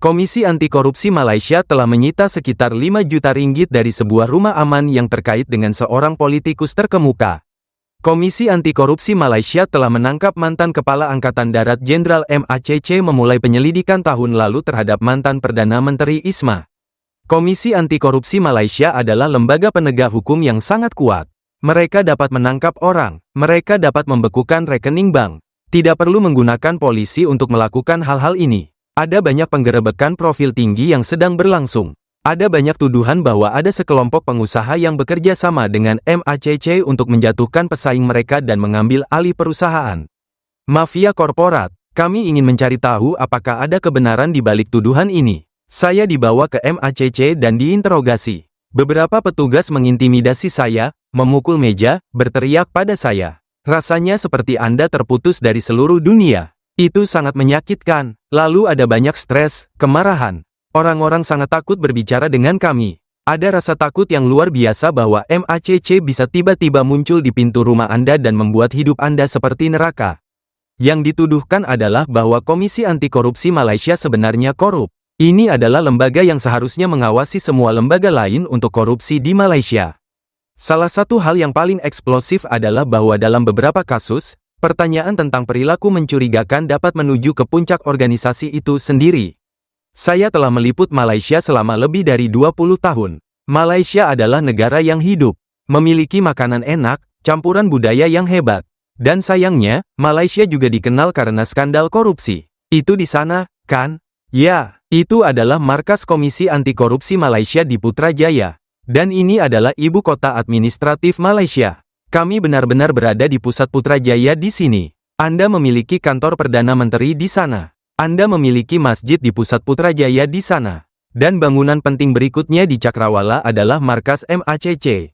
Komisi Anti Korupsi Malaysia telah menyita sekitar 5 juta ringgit dari sebuah rumah aman yang terkait dengan seorang politikus terkemuka. Komisi Anti Korupsi Malaysia telah menangkap mantan Kepala Angkatan Darat Jenderal MACC memulai penyelidikan tahun lalu terhadap mantan Perdana Menteri Isma. Komisi Anti Korupsi Malaysia adalah lembaga penegak hukum yang sangat kuat. Mereka dapat menangkap orang, mereka dapat membekukan rekening bank. Tidak perlu menggunakan polisi untuk melakukan hal-hal ini. Ada banyak penggerebekan profil tinggi yang sedang berlangsung. Ada banyak tuduhan bahwa ada sekelompok pengusaha yang bekerja sama dengan MACC untuk menjatuhkan pesaing mereka dan mengambil alih perusahaan. Mafia korporat, kami ingin mencari tahu apakah ada kebenaran di balik tuduhan ini. Saya dibawa ke MACC dan diinterogasi. Beberapa petugas mengintimidasi saya, memukul meja, berteriak pada saya. Rasanya seperti Anda terputus dari seluruh dunia. Itu sangat menyakitkan. Lalu ada banyak stres, kemarahan. Orang-orang sangat takut berbicara dengan kami. Ada rasa takut yang luar biasa bahwa MACC bisa tiba-tiba muncul di pintu rumah Anda dan membuat hidup Anda seperti neraka. Yang dituduhkan adalah bahwa Komisi Anti Korupsi Malaysia sebenarnya korup. Ini adalah lembaga yang seharusnya mengawasi semua lembaga lain untuk korupsi di Malaysia. Salah satu hal yang paling eksplosif adalah bahwa dalam beberapa kasus, pertanyaan tentang perilaku mencurigakan dapat menuju ke puncak organisasi itu sendiri. Saya telah meliput Malaysia selama lebih dari 20 tahun. Malaysia adalah negara yang hidup, memiliki makanan enak, campuran budaya yang hebat. Dan sayangnya, Malaysia juga dikenal karena skandal korupsi. Itu di sana, kan? Ya, itu adalah markas Komisi Anti Korupsi Malaysia di Putrajaya. Dan ini adalah ibu kota administratif Malaysia. Kami benar-benar berada di pusat Putrajaya di sini. Anda memiliki kantor Perdana Menteri di sana. Anda memiliki masjid di pusat Putrajaya di sana. Dan bangunan penting berikutnya di Cakrawala adalah markas MACC.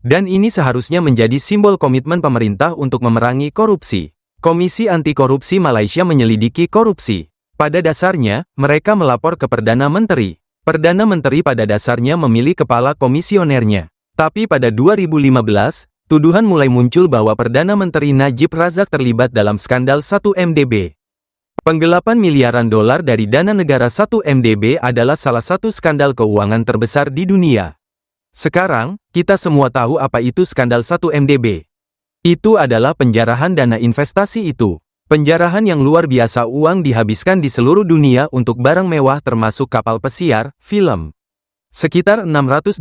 Dan ini seharusnya menjadi simbol komitmen pemerintah untuk memerangi korupsi. Komisi Anti Korupsi Malaysia menyelidiki korupsi. Pada dasarnya, mereka melapor ke Perdana Menteri. Perdana Menteri pada dasarnya memilih kepala komisionernya. Tapi pada 2015, tuduhan mulai muncul bahwa Perdana Menteri Najib Razak terlibat dalam skandal 1MDB. Penggelapan miliaran dolar dari dana negara 1MDB adalah salah satu skandal keuangan terbesar di dunia. Sekarang, kita semua tahu apa itu skandal 1MDB. Itu adalah penjarahan dana investasi itu. Penjarahan yang luar biasa, uang dihabiskan di seluruh dunia untuk barang mewah termasuk kapal pesiar, film. Sekitar 681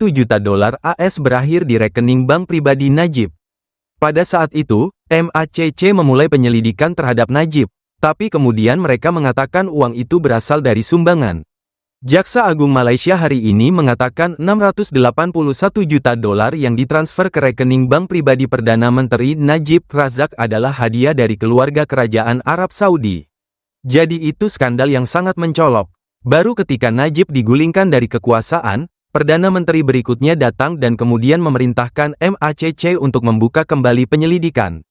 juta dolar AS berakhir di rekening bank pribadi Najib. Pada saat itu, MACC memulai penyelidikan terhadap Najib, tapi kemudian mereka mengatakan uang itu berasal dari sumbangan. Jaksa Agung Malaysia hari ini mengatakan 681 juta dolar yang ditransfer ke rekening bank pribadi Perdana Menteri Najib Razak adalah hadiah dari keluarga kerajaan Arab Saudi. Jadi itu skandal yang sangat mencolok. Baru ketika Najib digulingkan dari kekuasaan, Perdana Menteri berikutnya datang dan kemudian memerintahkan MACC untuk membuka kembali penyelidikan.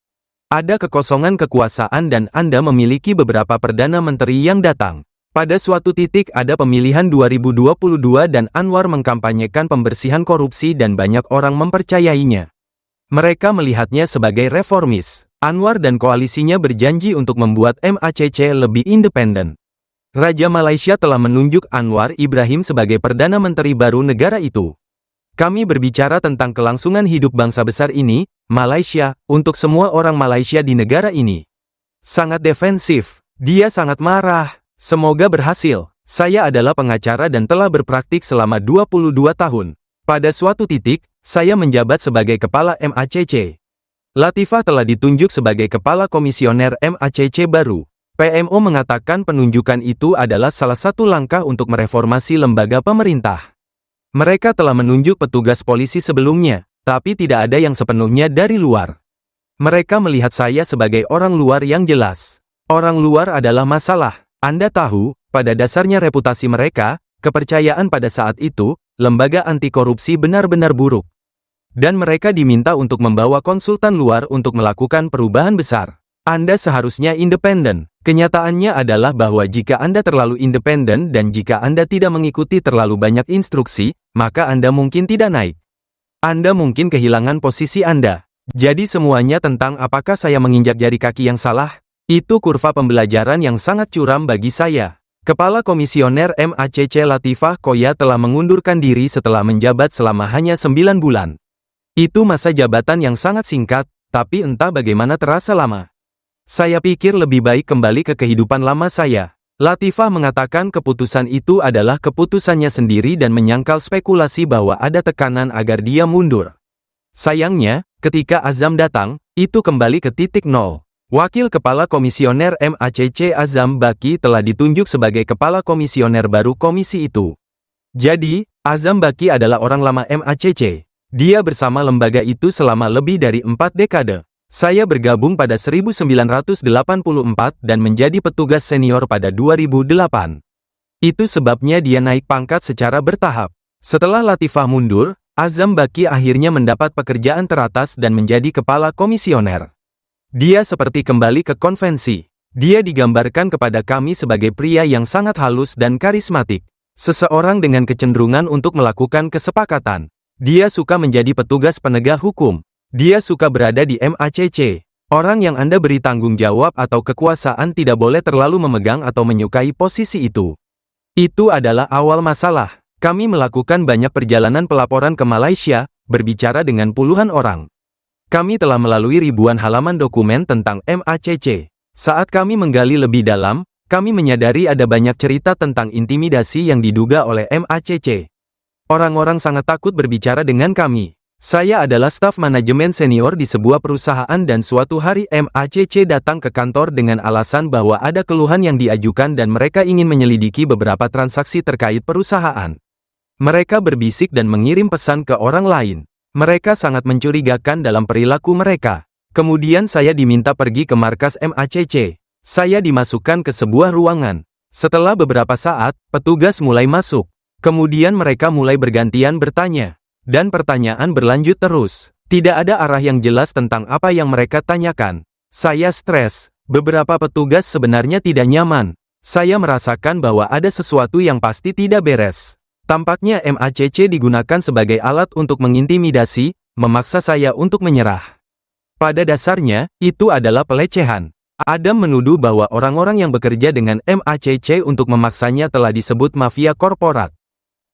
Ada kekosongan kekuasaan dan Anda memiliki beberapa Perdana Menteri yang datang. Pada suatu titik ada pemilihan 2022 dan Anwar mengkampanyekan pembersihan korupsi dan banyak orang mempercayainya. Mereka melihatnya sebagai reformis. Anwar dan koalisinya berjanji untuk membuat MACC lebih independen. Raja Malaysia telah menunjuk Anwar Ibrahim sebagai Perdana Menteri baru negara itu. Kami berbicara tentang kelangsungan hidup bangsa besar ini, Malaysia, untuk semua orang Malaysia di negara ini. Sangat defensif. Dia sangat marah. Semoga berhasil. Saya adalah pengacara dan telah berpraktik selama 22 tahun. Pada suatu titik, saya menjabat sebagai kepala MACC. Latifah telah ditunjuk sebagai kepala komisioner MACC baru. PMO mengatakan penunjukan itu adalah salah satu langkah untuk mereformasi lembaga pemerintah. Mereka telah menunjuk petugas polisi sebelumnya, tapi tidak ada yang sepenuhnya dari luar. Mereka melihat saya sebagai orang luar yang jelas. Orang luar adalah masalah. Anda tahu, pada dasarnya reputasi mereka, kepercayaan pada saat itu, lembaga anti korupsi benar-benar buruk. Dan mereka diminta untuk membawa konsultan luar untuk melakukan perubahan besar. Anda seharusnya independen. Kenyataannya adalah bahwa jika Anda terlalu independen dan jika Anda tidak mengikuti terlalu banyak instruksi, maka Anda mungkin tidak naik. Anda mungkin kehilangan posisi Anda. Jadi semuanya tentang apakah saya menginjak jari kaki yang salah? Itu kurva pembelajaran yang sangat curam bagi saya. Kepala Komisioner MACC Latifah Koya telah mengundurkan diri setelah menjabat selama hanya 9 bulan. Itu masa jabatan yang sangat singkat, tapi entah bagaimana terasa lama. Saya pikir lebih baik kembali ke kehidupan lama saya. Latifah mengatakan keputusan itu adalah keputusannya sendiri dan menyangkal spekulasi bahwa ada tekanan agar dia mundur. Sayangnya, ketika Azam datang, itu kembali ke titik nol. Wakil Kepala Komisioner MACC Azam Baki telah ditunjuk sebagai Kepala Komisioner baru komisi itu. Jadi, Azam Baki adalah orang lama MACC. Dia bersama lembaga itu selama lebih dari 4 dekade. Saya bergabung pada 1984 dan menjadi petugas senior pada 2008. Itu sebabnya dia naik pangkat secara bertahap. Setelah Latifah mundur, Azam Baki akhirnya mendapat pekerjaan teratas dan menjadi Kepala Komisioner. Dia seperti kembali ke konvensi. Dia digambarkan kepada kami sebagai pria yang sangat halus dan karismatik. Seseorang dengan kecenderungan untuk melakukan kesepakatan. Dia suka menjadi petugas penegak hukum. Dia suka berada di MACC. Orang yang Anda beri tanggung jawab atau kekuasaan tidak boleh terlalu memegang atau menyukai posisi itu. Itu adalah awal masalah. Kami melakukan banyak perjalanan pelaporan ke Malaysia, berbicara dengan puluhan orang. Kami telah melalui ribuan halaman dokumen tentang MACC. Saat kami menggali lebih dalam, kami menyadari ada banyak cerita tentang intimidasi yang diduga oleh MACC. Orang-orang sangat takut berbicara dengan kami. Saya adalah staf manajemen senior di sebuah perusahaan dan suatu hari MACC datang ke kantor dengan alasan bahwa ada keluhan yang diajukan dan mereka ingin menyelidiki beberapa transaksi terkait perusahaan. Mereka berbisik dan mengirim pesan ke orang lain. Mereka sangat mencurigakan dalam perilaku mereka. Kemudian saya diminta pergi ke markas MACC. Saya dimasukkan ke sebuah ruangan. Setelah beberapa saat, petugas mulai masuk. Kemudian mereka mulai bergantian bertanya. Dan pertanyaan berlanjut terus. Tidak ada arah yang jelas tentang apa yang mereka tanyakan. Saya stres. Beberapa petugas sebenarnya tidak nyaman. Saya merasakan bahwa ada sesuatu yang pasti tidak beres. Tampaknya MACC digunakan sebagai alat untuk mengintimidasi, memaksa saya untuk menyerah. Pada dasarnya, itu adalah pelecehan. Adam menuduh bahwa orang-orang yang bekerja dengan MACC untuk memaksanya telah disebut mafia korporat.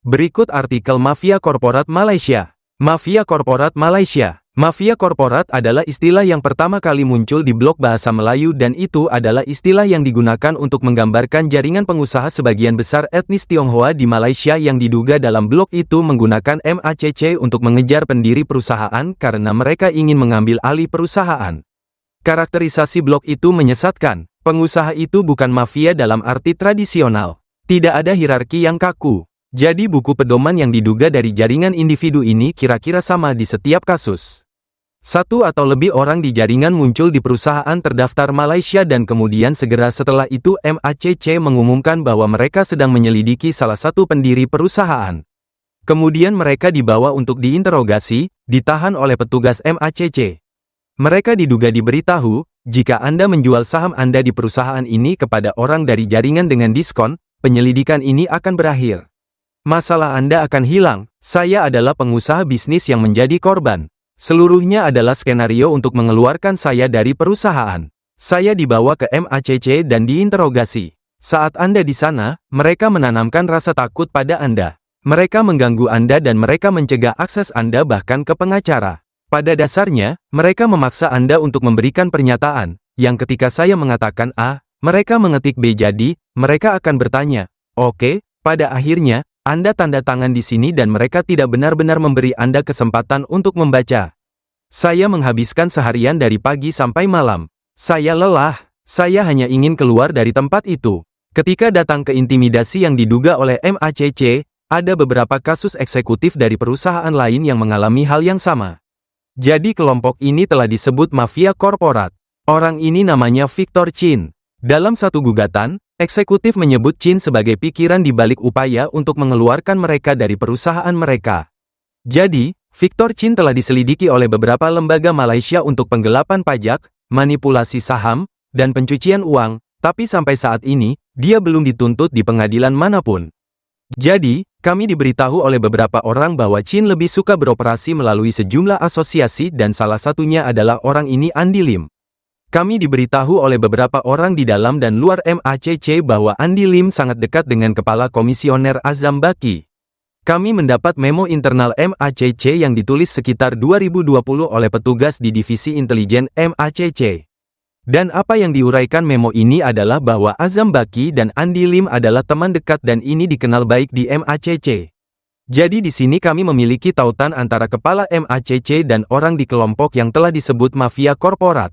Berikut artikel Mafia Korporat Malaysia. Mafia Korporat Malaysia. Mafia korporat adalah istilah yang pertama kali muncul di blog bahasa Melayu dan itu adalah istilah yang digunakan untuk menggambarkan jaringan pengusaha sebagian besar etnis Tionghoa di Malaysia yang diduga dalam blog itu menggunakan MACC untuk mengejar pendiri perusahaan karena mereka ingin mengambil alih perusahaan. Karakterisasi blog itu menyesatkan. Pengusaha itu bukan mafia dalam arti tradisional. Tidak ada hierarki yang kaku. Jadi buku pedoman yang diduga dari jaringan individu ini kira-kira sama di setiap kasus. Satu atau lebih orang di jaringan muncul di perusahaan terdaftar Malaysia dan kemudian segera setelah itu MACC mengumumkan bahwa mereka sedang menyelidiki salah satu pendiri perusahaan. Kemudian mereka dibawa untuk diinterogasi, ditahan oleh petugas MACC. Mereka diduga diberitahu, jika Anda menjual saham Anda di perusahaan ini kepada orang dari jaringan dengan diskon, penyelidikan ini akan berakhir. Masalah Anda akan hilang. Saya adalah pengusaha bisnis yang menjadi korban. Seluruhnya adalah skenario untuk mengeluarkan saya dari perusahaan. Saya dibawa ke MACC dan diinterogasi. Saat Anda di sana, mereka menanamkan rasa takut pada Anda. Mereka mengganggu Anda dan mereka mencegah akses Anda bahkan ke pengacara. Pada dasarnya, mereka memaksa Anda untuk memberikan pernyataan, yang ketika saya mengatakan A, mereka mengetik B jadi, mereka akan bertanya, oke, pada akhirnya, Anda tanda tangan di sini dan mereka tidak benar-benar memberi Anda kesempatan untuk membaca. Saya menghabiskan seharian dari pagi sampai malam. Saya lelah. Saya hanya ingin keluar dari tempat itu. Ketika datang ke intimidasi yang diduga oleh MACC, ada beberapa kasus eksekutif dari perusahaan lain yang mengalami hal yang sama. Jadi kelompok ini telah disebut mafia korporat. Orang ini namanya Victor Chin. Dalam satu gugatan, eksekutif menyebut Chin sebagai pikiran di balik upaya untuk mengeluarkan mereka dari perusahaan mereka. Jadi, Victor Chin telah diselidiki oleh beberapa lembaga Malaysia untuk penggelapan pajak, manipulasi saham, dan pencucian uang, tapi sampai saat ini, dia belum dituntut di pengadilan manapun. Jadi, kami diberitahu oleh beberapa orang bahwa Chin lebih suka beroperasi melalui sejumlah asosiasi dan salah satunya adalah orang ini Andy Lim. Kami diberitahu oleh beberapa orang di dalam dan luar MACC bahwa Andy Lim sangat dekat dengan Kepala Komisioner Azam Baki. Kami mendapat memo internal MACC yang ditulis sekitar 2020 oleh petugas di Divisi Intelijen MACC. Dan apa yang diuraikan memo ini adalah bahwa Azam Baki dan Andy Lim adalah teman dekat dan ini dikenal baik di MACC. Jadi di sini kami memiliki tautan antara kepala MACC dan orang di kelompok yang telah disebut mafia korporat.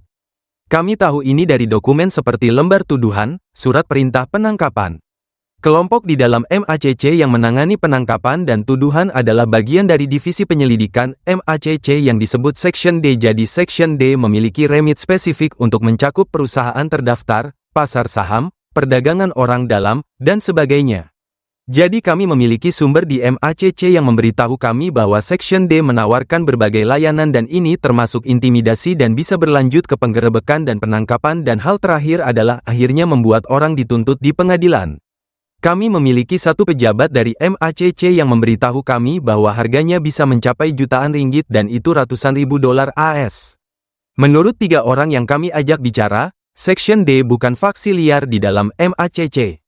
Kami tahu ini dari dokumen seperti lembar tuduhan, surat perintah penangkapan. Kelompok di dalam MACC yang menangani penangkapan dan tuduhan adalah bagian dari divisi penyelidikan MACC yang disebut Section D. Jadi Section D memiliki remit spesifik untuk mencakup perusahaan terdaftar, pasar saham, perdagangan orang dalam, dan sebagainya. Jadi kami memiliki sumber di MACC yang memberitahu kami bahwa Section D menawarkan berbagai layanan dan ini termasuk intimidasi dan bisa berlanjut ke penggerebekan dan penangkapan dan hal terakhir adalah akhirnya membuat orang dituntut di pengadilan. Kami memiliki satu pejabat dari MACC yang memberitahu kami bahwa harganya bisa mencapai jutaan ringgit dan itu ratusan ribu dolar AS. Menurut 3 orang yang kami ajak bicara, Section D bukan faksi liar di dalam MACC.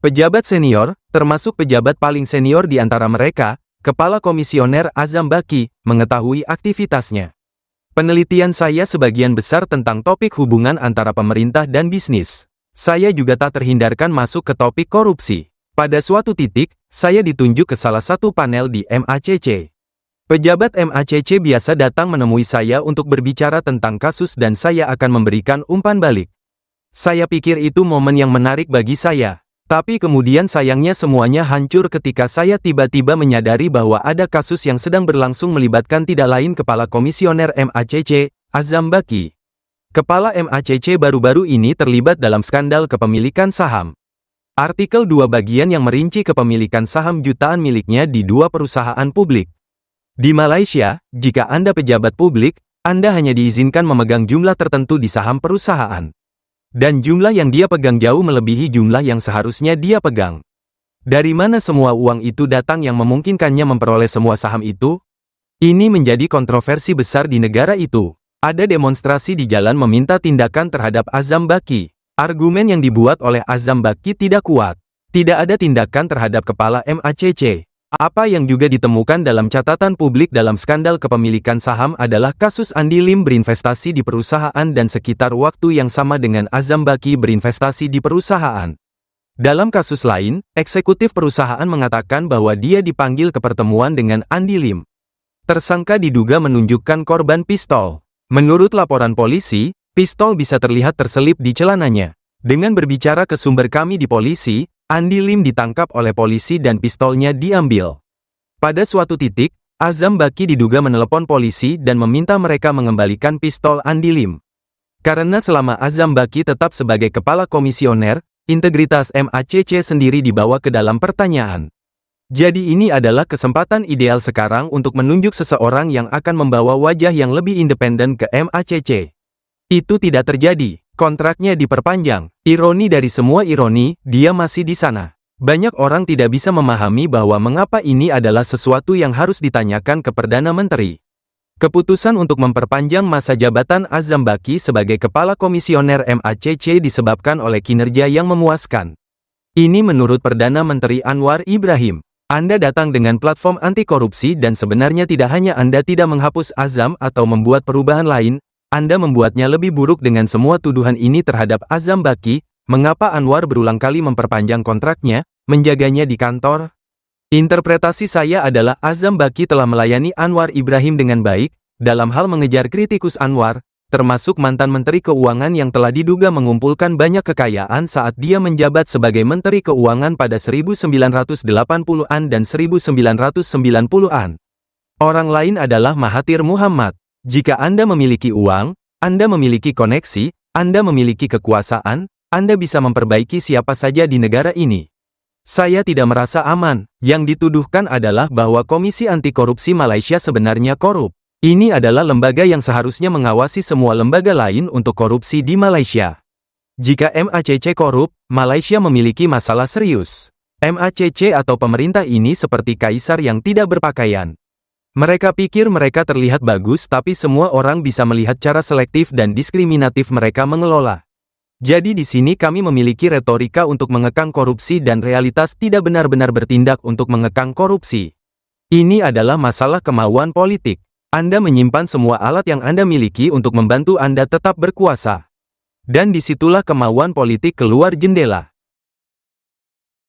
Pejabat senior, termasuk pejabat paling senior di antara mereka, Kepala Komisioner Azam Baki, mengetahui aktivitasnya. Penelitian saya sebagian besar tentang topik hubungan antara pemerintah dan bisnis. Saya juga tak terhindarkan masuk ke topik korupsi. Pada suatu titik, saya ditunjuk ke salah satu panel di MACC. Pejabat MACC biasa datang menemui saya untuk berbicara tentang kasus dan saya akan memberikan umpan balik. Saya pikir itu momen yang menarik bagi saya. Tapi kemudian sayangnya semuanya hancur ketika saya tiba-tiba menyadari bahwa ada kasus yang sedang berlangsung melibatkan tidak lain Kepala Komisioner MACC, Azam Baki. Kepala MACC baru-baru ini terlibat dalam skandal kepemilikan saham. Artikel 2 bagian yang merinci kepemilikan saham jutaan miliknya di 2 perusahaan publik. Di Malaysia, jika Anda pejabat publik, Anda hanya diizinkan memegang jumlah tertentu di saham perusahaan. Dan jumlah yang dia pegang jauh melebihi jumlah yang seharusnya dia pegang. Dari mana semua uang itu datang yang memungkinkannya memperoleh semua saham itu? Ini menjadi kontroversi besar di negara itu. Ada demonstrasi di jalan meminta tindakan terhadap Azam Baki. Argumen yang dibuat oleh Azam Baki tidak kuat. Tidak ada tindakan terhadap kepala MACC. Apa yang juga ditemukan dalam catatan publik dalam skandal kepemilikan saham adalah kasus Andy Lim berinvestasi di perusahaan dan sekitar waktu yang sama dengan Azam Baki berinvestasi di perusahaan. Dalam kasus lain, eksekutif perusahaan mengatakan bahwa dia dipanggil ke pertemuan dengan Andy Lim. Tersangka diduga menunjukkan korban pistol. Menurut laporan polisi, pistol bisa terlihat terselip di celananya. Dengan berbicara ke sumber kami di polisi, Andy Lim ditangkap oleh polisi dan pistolnya diambil. Pada suatu titik, Azam Baki diduga menelepon polisi dan meminta mereka mengembalikan pistol Andy Lim. Karena selama Azam Baki tetap sebagai kepala komisioner, integritas MACC sendiri dibawa ke dalam pertanyaan. Jadi ini adalah kesempatan ideal sekarang untuk menunjuk seseorang yang akan membawa wajah yang lebih independen ke MACC. Itu tidak terjadi. Kontraknya diperpanjang. Ironi dari semua ironi, dia masih di sana. Banyak orang tidak bisa memahami bahwa mengapa ini adalah sesuatu yang harus ditanyakan ke Perdana Menteri. Keputusan untuk memperpanjang masa jabatan Azam Baki sebagai Kepala Komisioner MACC disebabkan oleh kinerja yang memuaskan. Ini menurut Perdana Menteri Anwar Ibrahim. Anda datang dengan platform anti korupsi dan sebenarnya tidak hanya Anda tidak menghapus Azam atau membuat perubahan lain, Anda membuatnya lebih buruk dengan semua tuduhan ini terhadap Azam Baki. Mengapa Anwar berulang kali memperpanjang kontraknya, menjaganya di kantor? Interpretasi saya adalah Azam Baki telah melayani Anwar Ibrahim dengan baik, dalam hal mengejar kritikus Anwar, termasuk mantan Menteri Keuangan yang telah diduga mengumpulkan banyak kekayaan saat dia menjabat sebagai Menteri Keuangan pada 1980-an dan 1990-an. Orang lain adalah Mahathir Muhammad. Jika Anda memiliki uang, Anda memiliki koneksi, Anda memiliki kekuasaan, Anda bisa memperbaiki siapa saja di negara ini. Saya tidak merasa aman. Yang dituduhkan adalah bahwa Komisi Anti Korupsi Malaysia sebenarnya korup. Ini adalah lembaga yang seharusnya mengawasi semua lembaga lain untuk korupsi di Malaysia. Jika MACC korup, Malaysia memiliki masalah serius. MACC atau pemerintah ini seperti kaisar yang tidak berpakaian. Mereka pikir mereka terlihat bagus tapi semua orang bisa melihat cara selektif dan diskriminatif mereka mengelola. Jadi di sini kami memiliki retorika untuk mengekang korupsi dan realitas tidak benar-benar bertindak untuk mengekang korupsi. Ini adalah masalah kemauan politik. Anda menyimpan semua alat yang Anda miliki untuk membantu Anda tetap berkuasa. Dan disitulah kemauan politik keluar jendela.